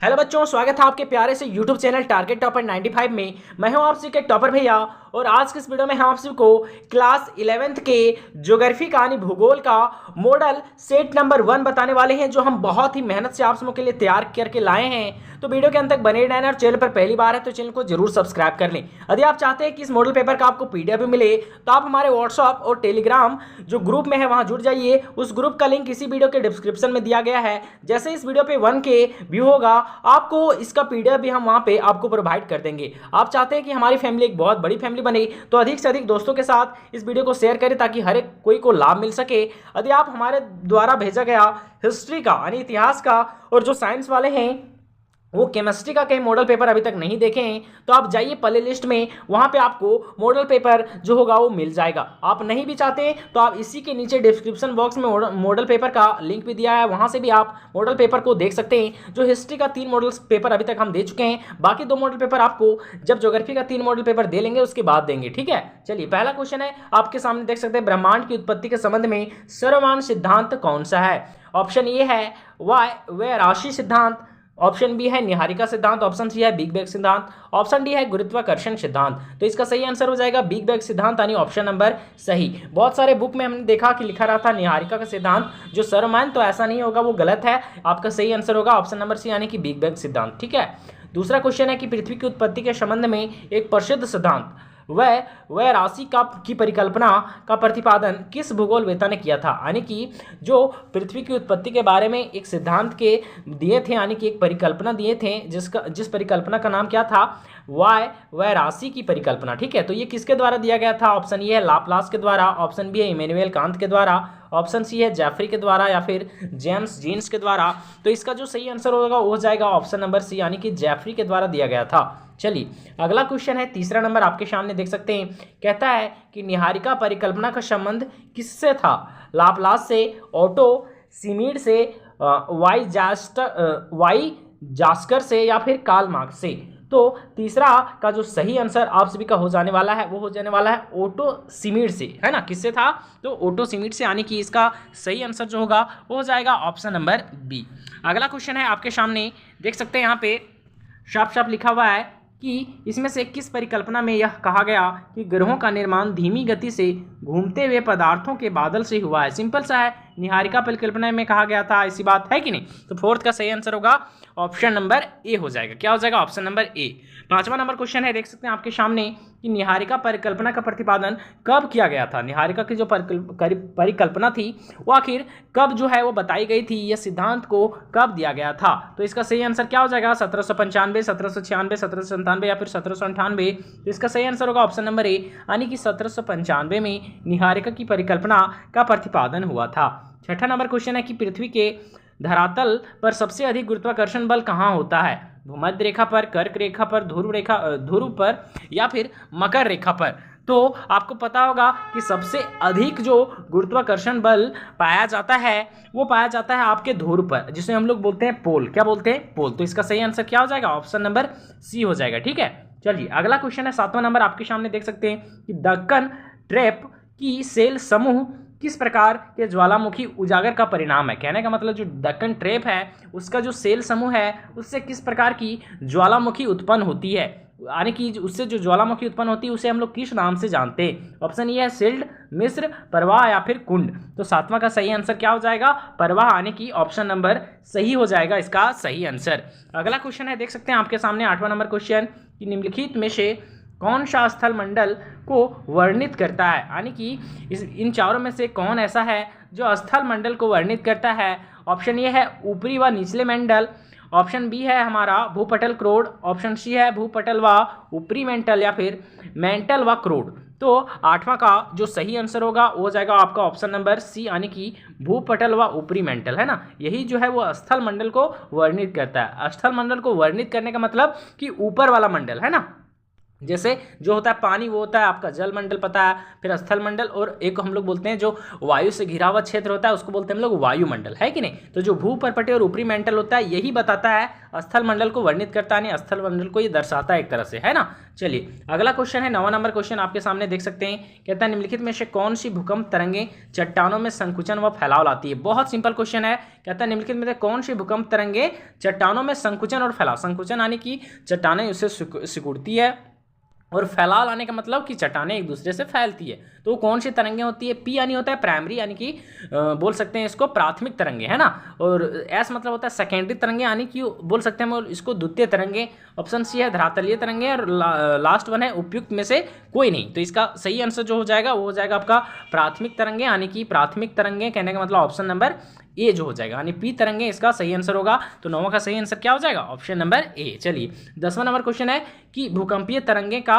Hello बच्चों, स्वागत है आपके प्यारे से यूट्यूब चैनल टारगेट टॉपर 95 में। मैं हूं आप सबके टॉपर भैया और आज के इस वीडियो में हम आप सबको क्लास 11th के ज्योग्राफी यानी भूगोल का मॉडल सेट नंबर 1 बताने वाले हैं, जो हम बहुत ही मेहनत से आप सबों के लिए तैयार करके लाए हैं। तो वीडियो के अंत तक बने रहना और चैनल पर पहली बार है तो चैनल को जरूर सब्सक्राइब कर लें। यदि आप चाहते हैं कि इस मॉडल पेपर का आपको पीडीएफ भी मिले तो आप हमारे व्हाट्सएप और टेलीग्राम जो ग्रुप में है वहां जुड़ जाइए। उस ग्रुप का लिंक इसी वीडियो के डिस्क्रिप्शन में दिया गया है। जैसे इस वीडियो पे 1K व्यू होगा आपको इसका पीडीएफ भी हम वहां पे आपको प्रोवाइड कर देंगे। आप चाहते हैं कि हमारी फैमिली एक बहुत बड़ी फैमिली बने तो अधिक से अधिक दोस्तों के साथ इस वीडियो को शेयर करें ताकि हर एक कोई को लाभ मिल सके। यदि आप हमारे द्वारा भेजा गया हिस्ट्री का यानी इतिहास का और जो साइंस वाले हैं वो केमिस्ट्री का कई मॉडल पेपर अभी तक नहीं देखे हैं तो आप जाइए प्ले लिस्ट में, वहां पे आपको मॉडल पेपर जो होगा वो मिल जाएगा। आप नहीं भी चाहते तो आप इसी के नीचे डिस्क्रिप्शन बॉक्स में मॉडल पेपर का लिंक भी दिया है, वहां से भी आप मॉडल पेपर को देख सकते हैं। जो हिस्ट्री का 3 मॉडल पेपर अभी तक हम दे चुके हैं, बाकी 2 मॉडल पेपर आपको जब ज्योग्राफी का 3 मॉडल पेपर दे लेंगे उसके बाद देंगे। ठीक है, चलिए पहला क्वेश्चन है आपके सामने, देख सकते हैं ब्रह्मांड की उत्पत्ति के संबंध में सर्वमान्य सिद्धांत कौन सा है। ऑप्शन ए है वह राशि सिद्धांत, ऑप्शन बी है निहारिका सिद्धांत, ऑप्शन सी है बिग बैंग सिद्धांत, ऑप्शन डी है गुरुत्वाकर्षण सिद्धांत। तो इसका सही आंसर हो जाएगा बिग बैंग सिद्धांत यानी ऑप्शन नंबर सही। बहुत सारे बुक में हमने देखा कि लिखा रहा था निहारिका का सिद्धांत जो सर्वमान्य, तो ऐसा नहीं होगा, वो गलत है। आपका सही आंसर होगा ऑप्शन नंबर सी यानी कि बिग बैंग सिद्धांत। ठीक है, दूसरा क्वेश्चन है कि पृथ्वी की उत्पत्ति के संबंध में एक प्रसिद्ध सिद्धांत वह राशि की परिकल्पना का प्रतिपादन किस भूगोलवेत्ता ने किया था। यानी कि जो पृथ्वी की उत्पत्ति के बारे में एक सिद्धांत के दिए थे, यानी कि एक परिकल्पना दिए थे जिस परिकल्पना का नाम क्या था, वह राशि की परिकल्पना। ठीक है, तो ये किसके द्वारा दिया गया था। ऑप्शन ए है लाप्लास के द्वारा, ऑप्शन बी है इमैनुअल कांत के द्वारा, ऑप्शन सी है जेफरी के द्वारा या फिर जेम्स जीन्स के द्वारा। तो इसका जो सही आंसर होगा वो हो जाएगा ऑप्शन नंबर सी यानी कि जेफरी के द्वारा दिया गया था। चलिए अगला क्वेश्चन है, तीसरा नंबर आपके सामने देख सकते हैं। कहता है कि निहारिका परिकल्पना का संबंध किससे था। लाप्लास से, ओटो सिमिड से, वाई जास्कर से या फिर कार्ल मार्क्स से। तो तीसरा का जो सही आंसर आप सभी का हो जाने वाला है वो हो जाने वाला है ओटो सिमिड से, है ना। किससे था, तो ओटो सिमिड से, यानी कि इसका सही आंसर जो होगा वो हो जाएगा ऑप्शन नंबर बी। अगला क्वेश्चन है आपके सामने, देख सकते हैं यहाँ पे साफ साफ लिखा हुआ है कि इसमें से किस परिकल्पना में यह कहा गया कि ग्रहों का निर्माण धीमी गति से घूमते हुए पदार्थों के बादल से हुआ है। सिंपल सा है, निहारिका परिकल्पना में कहा गया था, ऐसी बात है कि नहीं। तो फोर्थ का सही आंसर होगा ऑप्शन नंबर ए हो जाएगा। क्या हो जाएगा, ऑप्शन नंबर ए। पांचवा नंबर क्वेश्चन है, देख सकते हैं आपके सामने कि निहारिका परिकल्पना का प्रतिपादन कब किया गया था। निहारिका की जो परिकल्पना थी वो आखिर कब जो है वो बताई गई थी, यह सिद्धांत को कब दिया गया था। तो इसका सही आंसर क्या हो जाएगा, 1795, 1796, 1797 या फिर 1798। तो इसका सही आंसर होगा ऑप्शन नंबर ए यानी कि 1795 में निहारिका की परिकल्पना का प्रतिपादन हुआ था। छठा नंबर क्वेश्चन है कि पृथ्वी के धरातल पर सबसे अधिक गुरुत्वाकर्षण बल कहाँ होता है। भूमध्य रेखा पर, कर्क रेखा पर, ध्रुव पर या फिर मकर रेखा पर। तो आपको पता होगा कि सबसे अधिक जो गुरुत्वाकर्षण बल पाया जाता है वो पाया जाता है आपके ध्रुव पर, जिसे हम लोग बोलते हैं पोल। क्या बोलते हैं, पोल। तो इसका सही आंसर क्या हो जाएगा, ऑप्शन नंबर सी हो जाएगा। ठीक है, चलिए अगला क्वेश्चन है, 7वां नंबर आपके सामने देख सकते हैं कि दक्कन ट्रैप की सेल समूह किस प्रकार के ज्वालामुखी उजागर का परिणाम है। कहने का मतलब जो दक्कन ट्रैप है उसका जो सेल समूह है उससे किस प्रकार की ज्वालामुखी उत्पन्न होती है, यानी कि उससे जो ज्वालामुखी उत्पन्न होती है उसे हम लोग किस नाम से जानते हैं। ऑप्शन ये है सिल्ड, मिस्र, प्रवाह या फिर कुंड। तो 7वां का सही आंसर क्या हो जाएगा, प्रवाह, यानी कि ऑप्शन नंबर सही हो जाएगा इसका सही आंसर। अगला क्वेश्चन है, देख सकते हैं आपके सामने 8वां नंबर क्वेश्चन कि निम्नलिखित में से कौन सा स्थल मंडल को वर्णित करता है। यानी कि इन चारों में से कौन ऐसा है जो स्थल मंडल को वर्णित करता है। ऑप्शन ए है ऊपरी व निचले मंडल, ऑप्शन बी है हमारा भूपटल क्रोड, ऑप्शन सी है भूपटल व ऊपरी मेंटल या फिर मेंटल व क्रोड। तो 8वां का जो सही आंसर होगा वो हो जाएगा आपका ऑप्शन नंबर सी यानी कि भूपटल व ऊपरी मेंटल, है ना। यही जो है वो स्थल मंडल को वर्णित करता है। स्थल मंडल को वर्णित करने का मतलब कि ऊपर वाला मंडल, है ना। जैसे जो होता है पानी वो होता है आपका जल मंडल पता है, फिर स्थल मंडल, और एक हम लोग बोलते हैं जो वायु से घिरा हुआ क्षेत्र होता है उसको बोलते हैं हम लोग वायुमंडल, है कि नहीं। तो जो भूपर्पटीय और ऊपरी मंडल होता है यही बताता है, स्थल मंडल को वर्णित करता है, स्थल मंडल को ये दर्शाता है एक तरह से, है ना। चलिए अगला क्वेश्चन है 9वां नंबर क्वेश्चन आपके सामने देख सकते हैं। कहता है निम्नलिखित में से कौन सी भूकंप तरंगें चट्टानों में संकुचन व फैलाव लाती है। बहुत सिंपल क्वेश्चन है। कहता है निम्नलिखित में से कौन सी भूकंप तरंगें चट्टानों में संकुचन और फैलाव, संकुचन यानी कि चट्टानें उससे सिकुड़ती है, और फैलाव लाने का मतलब कि चट्टानें एक दूसरे से फैलती है। तो कौन सी तरंगें होती है। पी यानी होता है प्राइमरी, यानी कि बोल सकते हैं इसको प्राथमिक तरंगे, है ना। और एस मतलब होता है सेकेंडरी तरंगे, यानी कि बोल सकते हैं इसको द्वितीय तरंगे। ऑप्शन सी है धरातलीय तरंगे, और लास्ट वन है उपयुक्त में से कोई नहीं। तो इसका सही आंसर जो हो जाएगा वो हो जाएगा आपका प्राथमिक तरंगे, यानी कि प्राथमिक तरंगे कहने का मतलब ऑप्शन नंबर ए जो हो जाएगा, यानी पी तरंगे इसका सही आंसर होगा। तो 9वां का सही आंसर क्या हो जाएगा, ऑप्शन नंबर ए। चलिए 10वां नंबर क्वेश्चन है कि भूकंपीय तरंगे का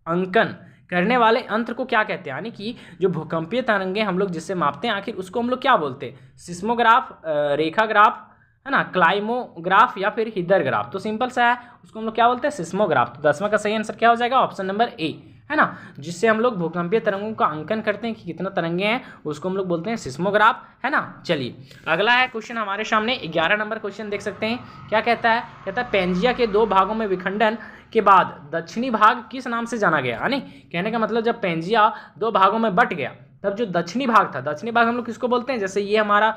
अंकन करने वाले यंत्र को क्या कहते हैं। यानी कि जो भूकंपीय तरंगे हम लोग जिससे मापते हैं आखिर उसको हम लोग क्या बोलते हैं। सिस्मोग्राफ, रेखाग्राफ, है ना, क्लाइमोग्राफ या फिर हिदरग्राफ। तो सिंपल सा है, उसको हम लोग क्या बोलते हैं, सिस्मोग्राफ। तो 10वां का सही आंसर क्या हो जाएगा, ऑप्शन नंबर ए, है ना। जिससे हम लोग भूकंपीय तरंगों का अंकन करते हैं कि कितना तरंगे हैं, उसको हम लोग बोलते हैं सिस्मोग्राफ, है ना। चलिए अगला है क्वेश्चन हमारे सामने 11 नंबर क्वेश्चन देख सकते हैं। क्या कहता है, कहता है पेंजिया के 2 भागों में विखंडन के बाद दक्षिणी भाग किस नाम से जाना गया। यानी कहने का मतलब जब पेंजिया 2 भागों में बट गया तब जो दक्षिणी भाग था, दक्षिणी भाग हम लोग किसको बोलते हैं। जैसे ये हमारा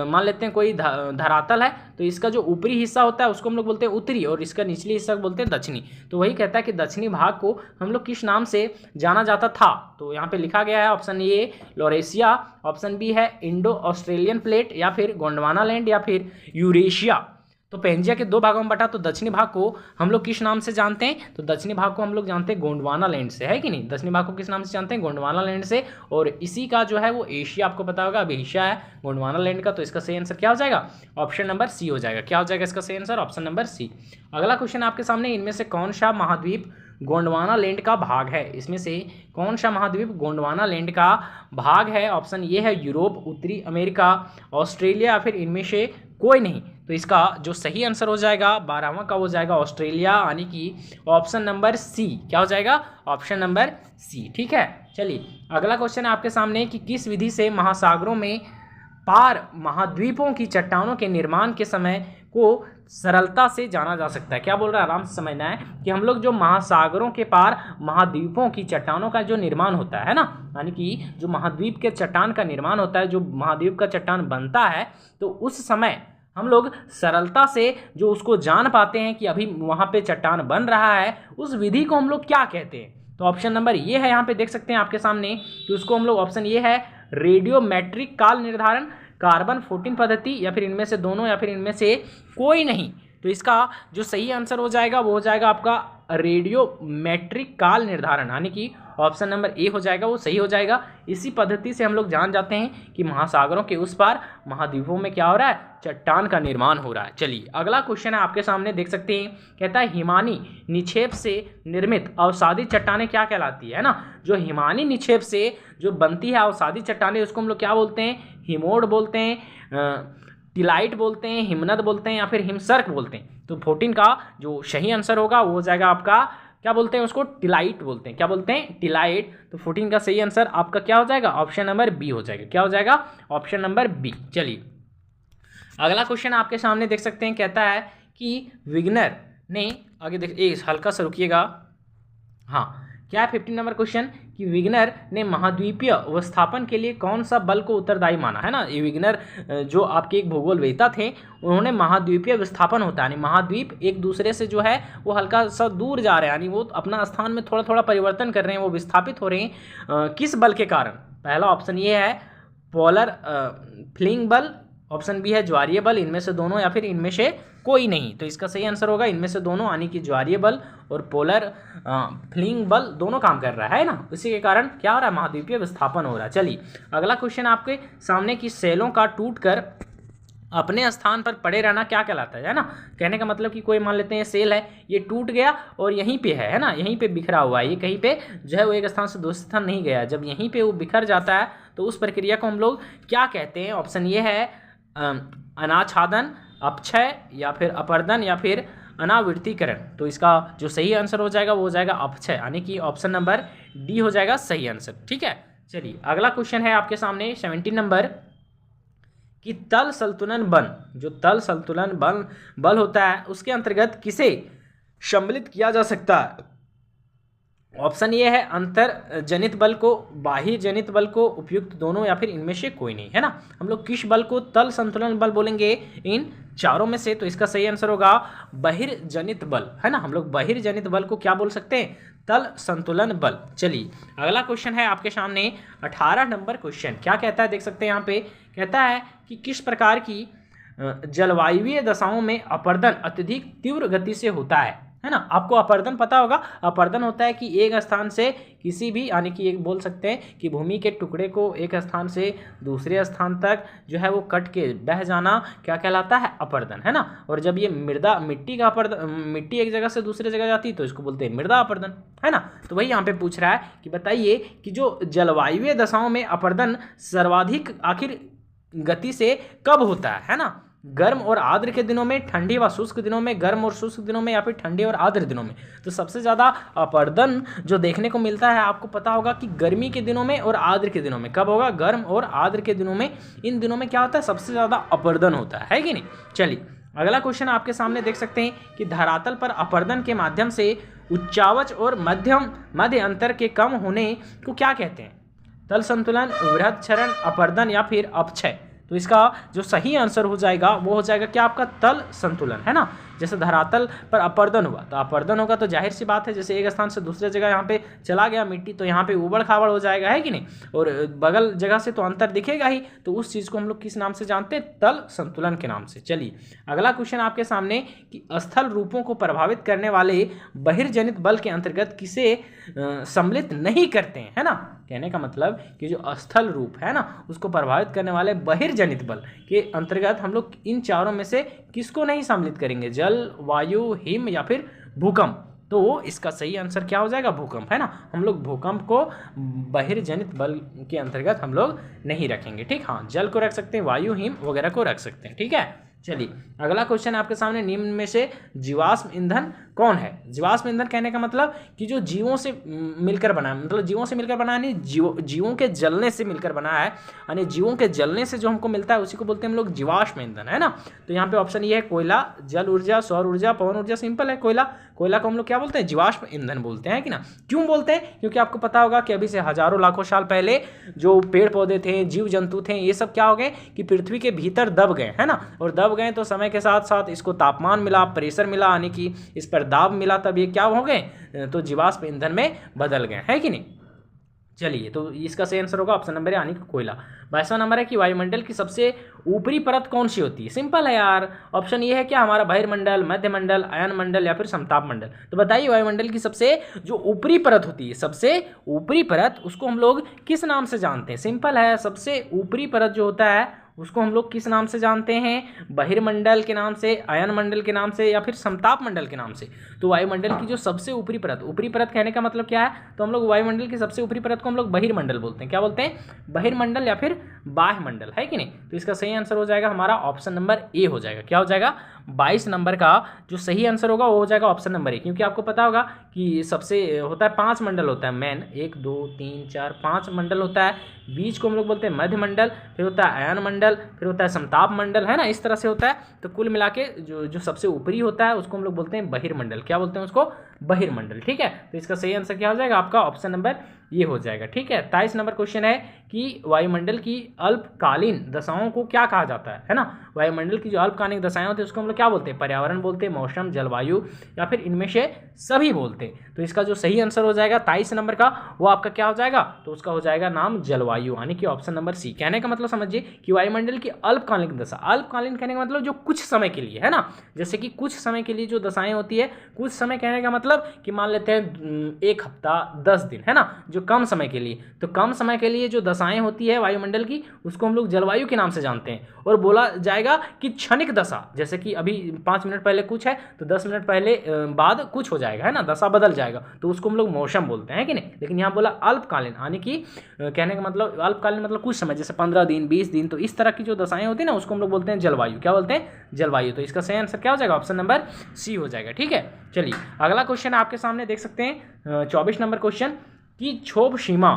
मान लेते हैं कोई धरातल है, तो इसका जो ऊपरी हिस्सा होता है उसको हम लोग बोलते हैं उत्तरी, और इसका निचली हिस्सा बोलते हैं दक्षिणी। तो वही कहता है कि दक्षिणी भाग को हम लोग किस नाम से जाना जाता था। तो यहाँ पे लिखा गया है option A Laurasia, option B है इंडो ऑस्ट्रेलियन प्लेट, या फिर गोंडवाना लैंड, या फिर यूरेशिया। तो पेंजिया के 2 भागों में बटा, तो दक्षिणी भाग को हम लोग किस नाम से जानते हैं। तो दक्षिणी भाग को हम लोग जानते हैं गोंडवाना लैंड से, है कि नहीं। दक्षिणी भाग को किस नाम से जानते हैं, गोंडवाना लैंड से। और इसी का जो है वो एशिया आपको पता होगा, अब एशिया है गोंडवाना लैंड का। तो इसका सही आंसर क्या हो जाएगा, ऑप्शन नंबर सी हो जाएगा। क्या हो जाएगा इसका सही आंसर, ऑप्शन नंबर सी। अगला क्वेश्चन आपके सामने, इनमें से कौन सा महाद्वीप गोंडवाना लैंड का भाग है। इसमें से कौन सा महाद्वीप गोंडवाना लैंड का भाग है। ऑप्शन ये है यूरोप, उत्तरी अमेरिका, ऑस्ट्रेलिया, या फिर इनमें से कोई नहीं। तो इसका जो सही आंसर हो जाएगा 12वां का हो जाएगा ऑस्ट्रेलिया, यानी कि ऑप्शन नंबर सी। क्या हो जाएगा, ऑप्शन नंबर सी, ठीक है। चलिए अगला क्वेश्चन है आपके सामने कि किस विधि से महासागरों में पार महाद्वीपों की चट्टानों के निर्माण के समय को सरलता से जाना जा सकता है। क्या बोल रहा है, आराम से समझना है कि हम लोग जो महासागरों के पार महाद्वीपों की चट्टानों का जो निर्माण होता है ना, यानी कि जो महाद्वीप के चट्टान का निर्माण होता है, जो महाद्वीप का चट्टान बनता है, तो उस समय हम लोग सरलता से जो उसको जान पाते हैं कि अभी वहाँ पे चट्टान बन रहा है, उस विधि को हम लोग क्या कहते हैं। तो ऑप्शन नंबर ये है, यहाँ पे देख सकते हैं आपके सामने कि उसको हम लोग, ऑप्शन ये है रेडियोमेट्रिक काल निर्धारण, कार्बन 14 पद्धति, या फिर इनमें से दोनों, या फिर इनमें से कोई नहीं। तो इसका जो सही आंसर हो जाएगा वो हो जाएगा आपका रेडियोमेट्रिक काल निर्धारण, यानी कि ऑप्शन नंबर ए हो जाएगा, वो सही हो जाएगा। इसी पद्धति से हम लोग जान जाते हैं कि महासागरों के उस पार महाद्वीपों में क्या हो रहा है, चट्टान का निर्माण हो रहा है। चलिए अगला क्वेश्चन है आपके सामने देख सकते हैं। कहता है हिमानी निक्षेप से निर्मित अवसादी चट्टानें क्या कहलाती है ना। जो हिमानी निक्षेप से जो बनती है अवसादी चट्टानें उसको हम लोग क्या बोलते हैं, हिमोड बोलते हैं, टिलाइट बोलते हैं, हिमनद बोलते हैं, या फिर हिमसर्क बोलते हैं। तो 14 का जो सही आंसर होगा वो हो जाएगा आपका, क्या बोलते हैं उसको, टिलाइट बोलते हैं। क्या बोलते हैं, टिलाइट। तो 14 का सही आंसर आपका क्या हो जाएगा, ऑप्शन नंबर बी हो जाएगा। क्या हो जाएगा, ऑप्शन नंबर बी। चलिए अगला क्वेश्चन आपके सामने देख सकते हैं। कहता है कि विग्नर ने, आगे देख हल्का सा रुकिएगा, हाँ क्या है 15 नंबर क्वेश्चन कि विग्नर ने महाद्वीपीय विस्थापन के लिए कौन सा बल को उत्तरदायी माना है ना। ये विग्नर जो आपके एक भूगोलवेत्ता थे, उन्होंने महाद्वीपीय विस्थापन होता है, यानी महाद्वीप एक दूसरे से जो है वो हल्का सा दूर जा रहे हैं, यानी वो अपना स्थान में थोड़ा थोड़ा परिवर्तन कर रहे हैं, वो विस्थापित हो रहे हैं। किस बल के कारण। पहला ऑप्शन ये है पोलर फ्लिंग बल, ऑप्शन बी है ज्वारीय बल, इनमें से दोनों, या फिर इनमें से कोई नहीं। तो इसका सही आंसर होगा इनमें से दोनों, यानी कि ज्वारीय बल और पोलर फ्लिंग बल दोनों काम कर रहा है ना। इसी के कारण क्या हो रहा है, महाद्वीपीय विस्थापन हो रहा है। चलिए अगला क्वेश्चन आपके सामने कि सेलों का टूटकर अपने स्थान पर पड़े रहना क्या कहलाता है ना। कहने का मतलब कि कोई मान लेते हैं सेल है, ये टूट गया और यहीं पे है ना, यहीं पे बिखरा हुआ है, ये कहीं पे जो है वो एक स्थान से दूसरे स्थान नहीं गया। जब यहीं पे वो बिखर जाता है तो उस प्रक्रिया को हम लोग क्या कहते हैं। ऑप्शन ये है अनाच्छादन, अपक्षय, या फिर अपर्दन, या फिर अनावृत्तीकरण। तो इसका जो सही आंसर हो जाएगा वो हो जाएगा अपक्षय, यानी कि ऑप्शन नंबर डी हो जाएगा सही आंसर। ठीक है, चलिए अगला क्वेश्चन है आपके सामने 17 नंबर कि तल संतुलन बल, जो तल संतुलन बल होता है उसके अंतर्गत किसे सम्मिलित किया जा सकता है। ऑप्शन ये है अंतर जनित बल को, बाह्य जनित बल को, उपयुक्त दोनों, या फिर इनमें से कोई नहीं, है ना। हम लोग किस बल को तल संतुलन बल बोलेंगे इन चारों में से, तो इसका सही आंसर होगा बहिर्जनित बल, है ना। हम लोग बहिर्जनित बल को क्या बोल सकते हैं, तल संतुलन बल। चलिए अगला क्वेश्चन है आपके सामने 18 नंबर क्वेश्चन। क्या कहता है देख सकते हैं यहाँ पे, कहता है कि किस प्रकार की जलवायुवीय दशाओं में अपर्दन अत्यधिक तीव्र गति से होता है ना। आपको अपर्दन पता होगा, अपर्दन होता है कि एक स्थान से किसी भी, यानी कि एक बोल सकते हैं कि भूमि के टुकड़े को एक स्थान से दूसरे स्थान तक जो है वो कट के बह जाना क्या कहलाता है, अपर्दन, है ना। और जब ये मिट्टी का अपर्दन, मिट्टी एक जगह से दूसरे जगह जाती है तो इसको बोलते हैं मृदा अपर्दन, है ना। तो वही यहाँ पे पूछ रहा है कि बताइए कि जो जलवायुवीय दशाओं में अपर्दन सर्वाधिक आखिर गति से कब होता है ना। गर्म और आर्द्र के दिनों में, ठंडी व शुष्क दिनों में, गर्म और शुष्क दिनों में, या फिर ठंडे और आर्द्र दिनों में। तो सबसे ज़्यादा अपर्दन जो देखने को मिलता है आपको पता होगा कि गर्मी के दिनों में और आर्द्र के दिनों में। कब होगा, गर्म और आर्द्र के दिनों में। इन दिनों में क्या होता है, सबसे ज़्यादा अपर्दन होता है कि नहीं। चलिए अगला क्वेश्चन आपके सामने देख सकते हैं कि धरातल पर अपर्दन के माध्यम से उच्चावच और मध्य अंतर के कम होने को क्या कहते हैं। तल संतुलन, वृहद क्षरण, अपर्दन, या फिर अपक्षय। तो इसका जो सही आंसर हो जाएगा वो हो जाएगा क्या, आपका तल संतुलन, है ना। जैसे धरातल पर अपर्दन हुआ तो अपर्दन होगा तो जाहिर सी बात है, जैसे एक स्थान से दूसरे जगह यहाँ पे चला गया मिट्टी तो यहाँ पे उबड़ खाबड़ हो जाएगा, है कि नहीं। और बगल जगह से तो अंतर दिखेगा ही, तो उस चीज़ को हम लोग किस नाम से जानते हैं, तल संतुलन के नाम से। चलिए अगला क्वेश्चन आपके सामने कि स्थल रूपों को प्रभावित करने वाले बहिर्जनित बल के अंतर्गत किसे सम्मिलित नहीं करते हैं, है ना। कहने का मतलब कि जो स्थल रूप है ना उसको प्रभावित करने वाले बहिर्जनित बल के अंतर्गत हम लोग इन चारों में से किसको नहीं सम्मिलित करेंगे, जल, वायु, हिम, या फिर भूकंप। तो इसका सही आंसर क्या हो जाएगा, भूकंप, है ना। हम लोग भूकंप को बहिर्जनित बल के अंतर्गत हम लोग नहीं रखेंगे, ठीक। हाँ, जल को रख सकते हैं, वायु, हिम वगैरह को रख सकते हैं, ठीक है। चलिए अगला क्वेश्चन आपके सामने, निम्न में से जीवाश्म ईंधन कौन है। जीवाश्म ईंधन कहने का मतलब कि जो जीवों से मिलकर बना है, मतलब जीवों से मिलकर बना है नहीं, जीवों के जलने से मिलकर बना है, यानी जीवों के जलने से जो हमको मिलता है उसी को बोलते हैं हम लोग जीवाश्म ईंधन, है ना। तो यहाँ पे ऑप्शन ये है कोयला, जल ऊर्जा, सौर ऊर्जा, पवन ऊर्जा। सिंपल है, कोयला को हम लोग क्या बोलते हैं, जीवाश्म ईंधन बोलते हैं कि ना। क्यों बोलते हैं, क्योंकि आपको पता होगा कि अभी से हजारों लाखों साल पहले जो पेड़ पौधे थे, जीव जंतु थे, ये सब क्या हो गए कि पृथ्वी के भीतर दब गए, है ना। और दब गए तो समय के साथ साथ इसको तापमान मिला, प्रेशर मिला, यानी कि इस पर दाब मिला, तब ये क्या हो गए, तो जीवाश्म ईंधन में बदल गए, है कि नहीं। चलिए तो इसका सही आंसर होगा ऑप्शन नंबर यानी कि कोयला। 22वां नंबर है कि वायुमंडल की सबसे ऊपरी परत कौन सी होती है। सिंपल है यार, ऑप्शन ये है क्या, हमारा बहिर्मंडल, मध्यमंडल, अयनमंडल, या फिर समताप मंडल। तो बताइए वायुमंडल की सबसे जो ऊपरी परत होती है, सबसे ऊपरी परत, उसको हम लोग किस नाम से जानते हैं। सिंपल है, सबसे ऊपरी परत जो होता है उसको हम लोग किस नाम से जानते हैं, बहिर्मंडल के नाम से, अयन मंडल के नाम से, या फिर समताप मंडल के नाम से। तो वायुमंडल की जो सबसे ऊपरी परत, ऊपरी परत कहने का मतलब क्या है, तो हम लोग वायुमंडल की सबसे ऊपरी परत को हम लोग बहिर्मंडल बोलते हैं। क्या बोलते हैं, बहिर्मंडल या फिर बाह्य मंडल, है कि नहीं। तो इसका सही आंसर हो जाएगा हमारा ऑप्शन नंबर ए हो जाएगा। क्या हो जाएगा, 22 नंबर का जो सही आंसर होगा वो हो जाएगा ऑप्शन नंबर ए। क्योंकि आपको पता होगा कि सबसे होता है 5 मंडल होता है मेन, 1 2 3 4 5 मंडल होता है। बीच को हम लोग बोलते हैं मध्य मंडल, फिर होता है अयन मंडल, फिर होता है समताप मंडल, है ना। इस तरह से होता है। तो कुल मिला के जो सबसे ऊपरी होता है उसको हम लोग बोलते हैं बहिर्मंडल। क्या बोलते हैं उसको, बहिर्मंडल, ठीक है। तो इसका सही आंसर क्या हो जाएगा, आपका ऑप्शन नंबर ये हो जाएगा, ठीक है। 23 नंबर क्वेश्चन है कि वायुमंडल की अल्पकालीन दशाओं को क्या कहा जाता है ना। वायुमंडल की जो अल्पकालीन दशाएं होती है उसको हम लोग क्या बोलते हैं, पर्यावरण बोलते हैं, मौसम, जलवायु, या फिर इनमें से सभी बोलते हैं। तो इसका जो सही आंसर हो जाएगा 23 नंबर का, वो आपका क्या हो जाएगा, तो उसका हो जाएगा नाम जलवायु, यानी कि ऑप्शन नंबर सी। कहने का मतलब समझिए कि वायुमंडल की अल्पकालीन दशा, अल्पकालीन कहने का मतलब जो कुछ समय के लिए, है ना। जैसे कि कुछ समय के लिए जो दशाएं होती है, कुछ समय कहने का मतलब मतलब कि मान लेते हैं 1 हफ्ता 10 दिन, है ना, जो कम समय के लिए। तो कम समय के लिए जो दशाएं होती है वायुमंडल की, उसको हम लोग जलवायु के नाम से जानते हैं। और बोला जाएगा कि क्षणिक दशा, जैसे कि अभी 5 मिनट पहले कुछ है तो 10 मिनट पहले बाद कुछ हो जाएगा, है ना, दशा बदल जाएगा, तो उसको हम लोग मौसम बोलते हैं कि नहीं। लेकिन यहाँ बोला अल्पकालीन, यानी कि कहने का मतलब अल्पकालीन मतलब कुछ समय, जैसे 15 दिन 20 दिन, तो इस तरह की जो दशाएं होती है ना, उसको हम लोग बोलते हैं जलवायु। क्या बोलते हैं? जलवायु। तो इसका सही आंसर क्या हो जाएगा? ऑप्शन नंबर सी हो जाएगा। ठीक है, चलिए अगला क्वेश्चन आपके सामने देख सकते हैं 24 नंबर क्वेश्चन कि क्षोभ सीमा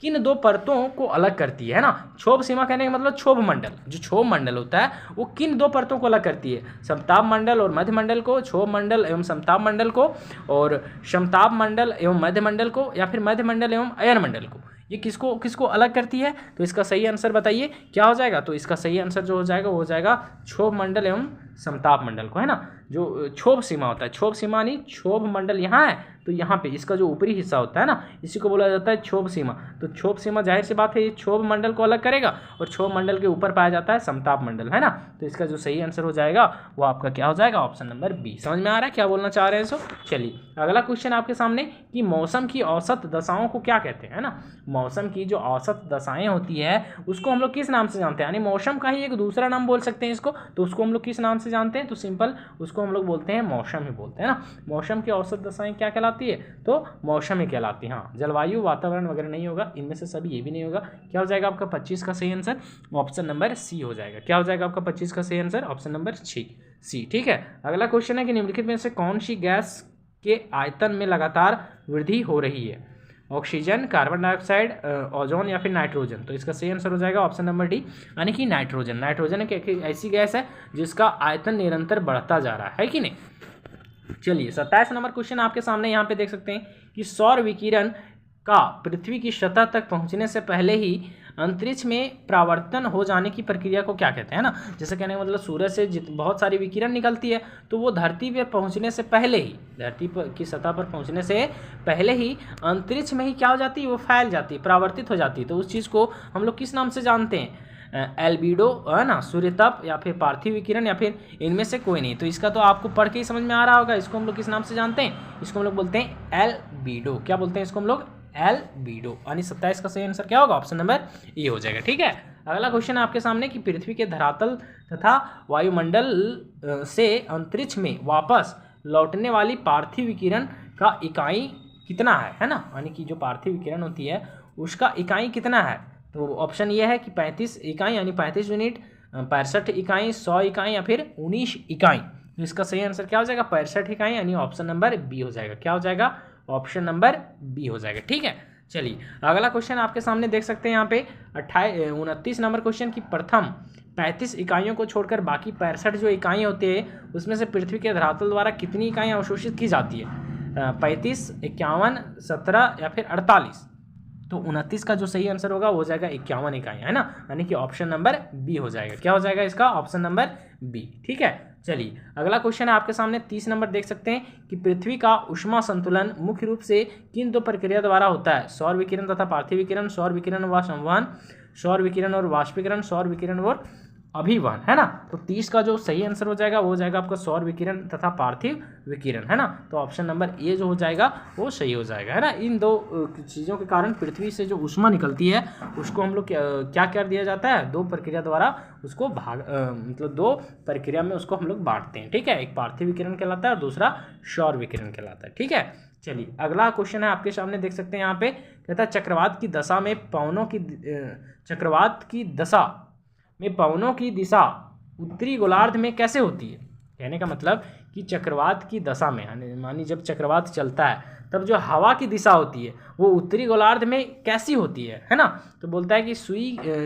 किन 2 परतों को अलग करती है ना। क्षोभ सीमा कहने का मतलब क्षोभ मंडल, जो क्षोभ मंडल होता है वो किन 2 परतों को अलग करती है? समताप मंडल और मध्य मंडल को, क्षोभ मंडल एवं समताप मंडल को, और समताप मंडल एवं मध्य मंडल को, या फिर मध्य मंडल एवं अयन मंडल को। ये किसको किसको अलग करती है? तो इसका सही आंसर बताइए क्या हो जाएगा? तो इसका सही आंसर जो हो जाएगा वो हो जाएगा क्षोभ मंडल एवं समताप मंडल को, है ना। जो क्षोभ सीमा होता है, क्षोभ सीमा नहीं, क्षोभ मंडल यहाँ है, तो यहाँ पे इसका जो ऊपरी हिस्सा होता है ना, इसी को बोला जाता है क्षोभ सीमा। तो क्षोभ सीमा जाहिर सी बात है ये क्षोभ मंडल को अलग करेगा, और क्षोभ मंडल के ऊपर पाया जाता है समताप मंडल, है ना। तो इसका जो सही आंसर हो जाएगा वो आपका क्या हो जाएगा? Option number B. समझ में आ रहा है क्या बोलना चाह रहे हैं? सो चलिए अगला क्वेश्चन आपके सामने कि मौसम की औसत दशाओं को क्या कहते हैं, है ना। मौसम की जो औसत दशाएं होती है उसको हम लोग किस नाम से जानते हैं? यानी मौसम का ही एक दूसरा नाम बोल सकते हैं इसको, तो उसको हम लोग किस नाम से जानते हैं? तो सिंपल उसको हम लोग बोलते हैं मौसम ही बोलते हैं ना। मौसम की औसत दशाएं क्या कहलाती है? तो मौसम ही कहलाती है। हाँ, जलवायु वातावरण वगैरह नहीं होगा, इनमें से सभी ये भी नहीं होगा। क्या हो जाएगा आपका 25 का सही आंसर? ऑप्शन नंबर सी हो जाएगा। क्या हो जाएगा आपका 25 का सही आंसर? Option number C. ठीक है, अगला क्वेश्चन है कि निम्नलिखित में से कौन सी गैस के आयतन में लगातार वृद्धि हो रही है? ऑक्सीजन, कार्बन डाइऑक्साइड, ओजोन या फिर नाइट्रोजन। तो इसका सही आंसर हो जाएगा ऑप्शन नंबर डी, यानी कि नाइट्रोजन। नाइट्रोजन एक ऐसी गैस है जिसका आयतन निरंतर बढ़ता जा रहा है कि नहीं। चलिए 27 नंबर क्वेश्चन आपके सामने यहाँ पे देख सकते हैं कि सौर विकिरण का पृथ्वी की सतह तक पहुँचने से पहले ही अंतरिक्ष में परावर्तन हो जाने की प्रक्रिया को क्या कहते हैं ना। जैसे कहने का मतलब सूरज से बहुत सारी विकिरण निकलती है, तो वो धरती पर पहुंचने से पहले ही, धरती पर की सतह पर पहुंचने से पहले ही अंतरिक्ष में ही क्या हो जाती है? वो फैल जाती है, परावर्तित हो जाती है। तो उस चीज़ को हम लोग किस नाम से जानते हैं? एल्बिडो, है ना, सूर्यताप, या फिर पार्थिव विकिरण, या फिर इनमें से कोई नहीं। तो इसका तो आपको पढ़ के ही समझ में आ रहा होगा। इसको हम लोग किस नाम से जानते हैं? इसको हम लोग बोलते हैं एल्बिडो। क्या बोलते हैं इसको हम लोग? एल्बिडो। यानी 27 का सही आंसर क्या होगा? ऑप्शन नंबर ए हो जाएगा। ठीक है, अगला क्वेश्चन है आपके सामने कि पृथ्वी के धरातल तथा वायुमंडल से अंतरिक्ष में वापस लौटने वाली पार्थिव विकिरण का इकाई कितना है ना। यानी कि जो पार्थिव विकिरण होती है उसका इकाई कितना है? तो ऑप्शन ये है कि 35 इकाई, यानी 35 यूनिट, 65 इकाई, 100 इकाई, या फिर 19 इकाई। तो इसका सही आंसर क्या हो जाएगा? 65 इकाई, यानी ऑप्शन नंबर बी हो जाएगा। क्या हो जाएगा? ऑप्शन नंबर बी हो जाएगा। ठीक है, चलिए अगला क्वेश्चन आपके सामने देख सकते हैं यहाँ पे 29 नंबर क्वेश्चन की प्रथम 35 इकाइयों को छोड़कर बाकी 65 जो इकाई होती है उसमें से पृथ्वी के धरातल द्वारा कितनी इकाइयाँ अवशोषित की जाती है? 35, 51, 17 या फिर 48। तो 29 का जो सही आंसर होगा वो हो जाएगा 51 इकाई, है ना, यानी कि ऑप्शन नंबर बी हो जाएगा। क्या हो जाएगा इसका? Option number B. ठीक है, चलिए अगला क्वेश्चन है आपके सामने 30 नंबर देख सकते हैं कि पृथ्वी का ऊष्मा संतुलन मुख्य रूप से किन 2 प्रक्रिया द्वारा होता है? सौर विकिरण तथा पार्थिव विकिरण, सौर विकिरण व संवहन, सौर विकिरण और वाष्पीकरण, सौर विकिरण और अभिवहन, है ना। तो 30 का जो सही आंसर हो जाएगा वो हो जाएगा आपका सौर विकिरण तथा पार्थिव विकिरण, है ना। तो ऑप्शन नंबर ए जो हो जाएगा वो सही हो जाएगा, है ना। इन 2 चीज़ों के कारण पृथ्वी से जो ऊष्मा निकलती है उसको हम लोग क्या कर दिया जाता है? 2 प्रक्रिया द्वारा उसको मतलब 2 प्रक्रिया में उसको हम लोग बांटते हैं। ठीक है, एक पार्थिव विकिरण कहलाता है और दूसरा सौर विकिरण कहलाता है। ठीक है, चलिए अगला क्वेश्चन है आपके सामने देख सकते हैं यहाँ पे, कहता है चक्रवात की दशा में पवनों की दिशा उत्तरी गोलार्ध में कैसे होती है? कहने का मतलब कि चक्रवात की दशा में, मानी जब चक्रवात चलता है तब जो हवा की दिशा होती है वो उत्तरी गोलार्ध में कैसी होती है ना। तो बोलता है कि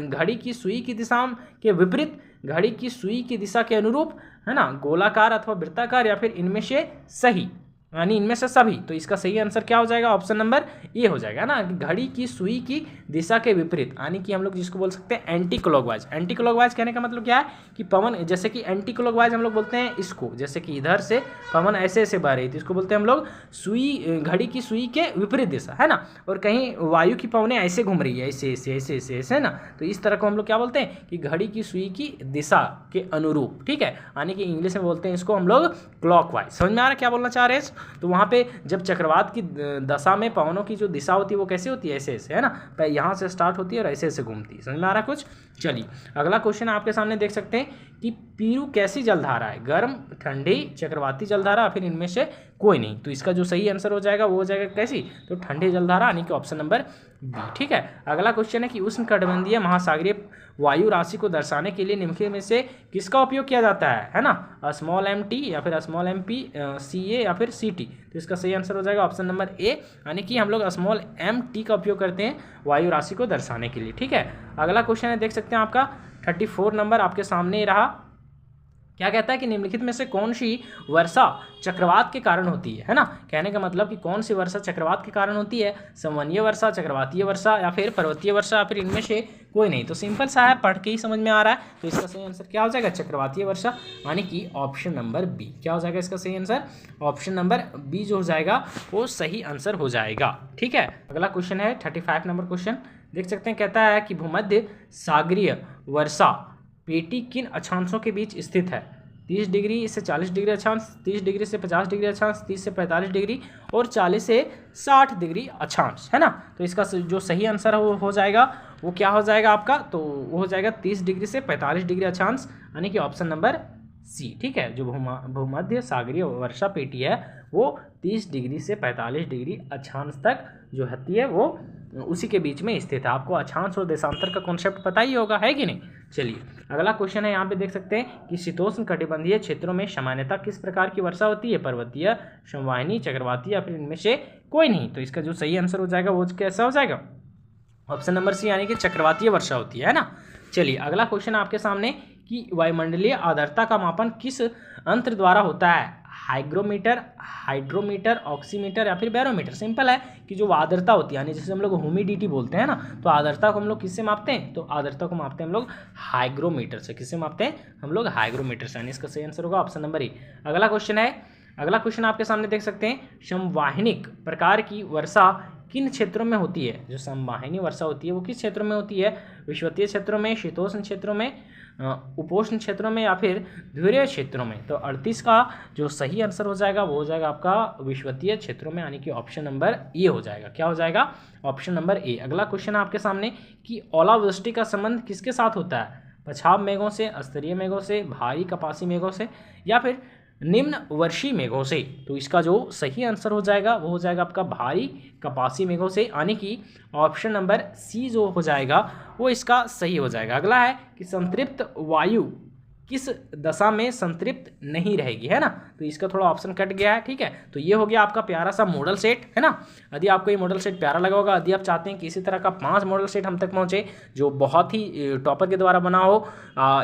घड़ी की सुई की दिशा के विपरीत, घड़ी की सुई की दिशा के अनुरूप, है ना, गोलाकार अथवा वृत्ताकार, या फिर इनमें से सही, यानी इनमें से सभी। तो इसका सही आंसर क्या हो जाएगा? ऑप्शन नंबर ए हो जाएगा ना, घड़ी की सुई की दिशा के विपरीत, यानी कि हम लोग जिसको बोल सकते हैं एंटी क्लॉकवाइज। एंटी क्लॉकवाइज कहने का मतलब क्या है कि पवन, जैसे कि एंटी क्लॉकवाइज हम लोग बोलते हैं इसको, जैसे कि इधर से पवन ऐसे ऐसे बह रही थी, इसको बोलते हैं हम लोग सुई, घड़ी की सुई के विपरीत दिशा, है ना। और कहीं वायु की पवनें ऐसे घूम रही है, ऐसे ऐसे ऐसे ऐसे ऐसे, ना, तो इस तरह को हम लोग क्या बोलते हैं कि घड़ी की सुई की दिशा के अनुरूप। ठीक है, यानी कि इंग्लिश में बोलते हैं इसको हम लोग क्लॉकवाइज। समझ में आ रहा है क्या बोलना चाह रहे हैं? तो वहाँ पे जब चक्रवात की दशा में पवनों की जो दिशा होती है वो कैसे होती है, ऐसे ऐसे, है ना, यहाँ से स्टार्ट होती है और ऐसे ऐसे घूमती है। समझ में आ रहा कुछ? चलिए अगला क्वेश्चन आपके सामने देख सकते हैं कि पीरू कैसी जलधारा है, गर्म, ठंडी, चक्रवाती जलधारा, फिर इनमें से कोई नहीं। तो इसका जो सही आंसर हो जाएगा वो हो जाएगा कैसी, तो ठंडी जलधारा, यानी कि ऑप्शन नंबर बी। ठीक है, अगला क्वेश्चन है कि उष्णकटिबंधीय महासागरीय वायु राशि को दर्शाने के लिए निम्नलिखित में से किसका उपयोग किया जाता है ना, स्मॉल एम टी या फिर स्मॉल एम पी, सी ए या फिर सी टी। तो इसका सही आंसर हो जाएगा ऑप्शन नंबर ए, यानी कि हम लोग स्मॉल एम टी का उपयोग करते हैं वायु राशि को दर्शाने के लिए। ठीक है, अगला क्वेश्चन है देख सकते हैं आपका 34 नंबर आपके सामने रहा। क्या कहता है कि निम्नलिखित में से कौन सी वर्षा चक्रवात के कारण होती है ना, कहने का मतलब कि कौन सी वर्षा चक्रवात के कारण होती है, संवहनीय वर्षा, चक्रवातीय वर्षा या फिर पर्वतीय वर्षा या फिर इनमें से कोई नहीं। तो सिंपल सा है, पढ़ के ही समझ में आ रहा है। तो इसका सही आंसर क्या हो जाएगा, चक्रवातीय वर्षा, यानी कि ऑप्शन नंबर बी। क्या हो जाएगा इसका सही आंसर, ऑप्शन नंबर बी जो हो जाएगा वो सही आंसर हो जाएगा। ठीक है, अगला क्वेश्चन है 35 नंबर क्वेश्चन देख सकते हैं। कहता है कि भूमध्य सागरीय वर्षा पेटी किन अक्षांशों के बीच स्थित है, 30 डिग्री से 40 डिग्री अक्षांश, 30 डिग्री से 50 डिग्री अक्षांश, 30 से 45 डिग्री और 40 से 60 डिग्री अक्षांश, है ना। तो इसका जो सही आंसर हो जाएगा वो क्या हो जाएगा आपका, तो वो हो जाएगा 30 डिग्री से 45 डिग्री अक्षांश, यानी कि ऑप्शन नंबर सी। ठीक है, जो भूमध्य सागरीय वर्षा पेटी है वो 30 डिग्री से 45 डिग्री अक्षांश तक जो होती है वो उसी के बीच में स्थित है। आपको अक्षांश और देशांतर का कॉन्सेप्ट पता ही होगा, है कि नहीं। चलिए अगला क्वेश्चन है, यहाँ पे देख सकते हैं कि शीतोष्ण कटिबंधीय क्षेत्रों में सामान्यतः किस प्रकार की वर्षा होती है, पर्वतीय, संवहनी, चक्रवाती या फिर इनमें से कोई नहीं। तो इसका जो सही आंसर हो जाएगा वो कैसा हो जाएगा, ऑप्शन नंबर सी, यानी कि चक्रवातीय वर्षा होती है ना। चलिए अगला क्वेश्चन आपके सामने कि वायुमंडलीय आर्द्रता का मापन किस यंत्र द्वारा होता है, हाइग्रोमीटर, हाइड्रोमीटर, ऑक्सीमीटर या फिर बैरोमीटर। सिंपल है कि जो आर्द्रता होती है, यानी जैसे हम लोग ह्यूमिडिटी बोलते हैं ना, तो आर्द्रता को हम लोग किससे मापते हैं, तो आर्द्रता को मापते हैं हम लोग हाइग्रोमीटर से। किससे मापते हैं हम लोग, हाइग्रोमीटर से, यानी इसका सही आंसर होगा ऑप्शन नंबर ए। अगला क्वेश्चन है, अगला क्वेश्चन आपके सामने देख सकते हैं, संवाहनिक प्रकार की वर्षा किन क्षेत्रों में होती है, जो संवाहिनी वर्षा होती है वो किस क्षेत्रों में होती है, विषुवतीय क्षेत्रों में, शीतोष्ण क्षेत्रों में, उपोष्ण क्षेत्रों में या फिर ध्रुवीय क्षेत्रों में। तो 38 का जो सही आंसर हो जाएगा वो हो जाएगा आपका विषुवतीय क्षेत्रों में, यानी कि ऑप्शन नंबर ए हो जाएगा। क्या हो जाएगा, ऑप्शन नंबर ए। अगला क्वेश्चन आपके सामने कि ओलावृष्टि का संबंध किसके साथ होता है, पछाव मेघों से, स्तरीय मेघों से, भारी कपासी मेघों से या फिर निम्न वर्षीय मेघों से। तो इसका जो सही आंसर हो जाएगा वो हो जाएगा आपका भारी कपासी मेघों से, यानी कि ऑप्शन नंबर सी जो हो जाएगा वो इसका सही हो जाएगा। अगला है कि संतृप्त वायु किस दशा में संतृप्त नहीं रहेगी, है ना। तो इसका थोड़ा ऑप्शन कट गया है। ठीक है, तो ये हो गया आपका प्यारा सा मॉडल सेट, है ना। यदि आपको ये मॉडल सेट प्यारा लगा होगा, यदि आप चाहते हैं कि इसी तरह का 5 मॉडल सेट हम तक पहुंचे जो बहुत ही टॉपर के द्वारा बना हो,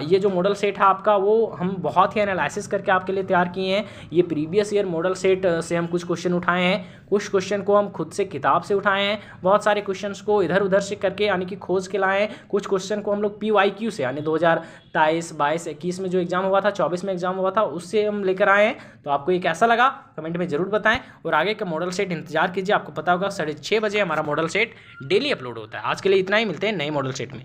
ये जो मॉडल सेट है आपका वो हम बहुत ही एनालिसिस करके आपके लिए तैयार किए हैं। ये प्रीवियस ईयर मॉडल सेट से हम कुछ क्वेश्चन उठाए हैं, कुछ क्वेश्चन को हम खुद से किताब से उठाए हैं, बहुत सारे क्वेश्चंस को इधर उधर से करके यानी कि खोज के लाए हैं, कुछ क्वेश्चन को हम लोग PYQ से यानी 2023, 22, 21 में जो एग्जाम हुआ था, 24 में एग्जाम हुआ था, उससे हम लेकर आए हैं। तो आपको ये कैसा लगा कमेंट में जरूर बताएं और आगे का मॉडल सेट इंतजार कीजिए। आपको पता होगा 6:30 बजे हमारा मॉडल सेट डेली अपलोड होता है। आज के लिए इतना ही, मिलते हैं नए मॉडल सेट में।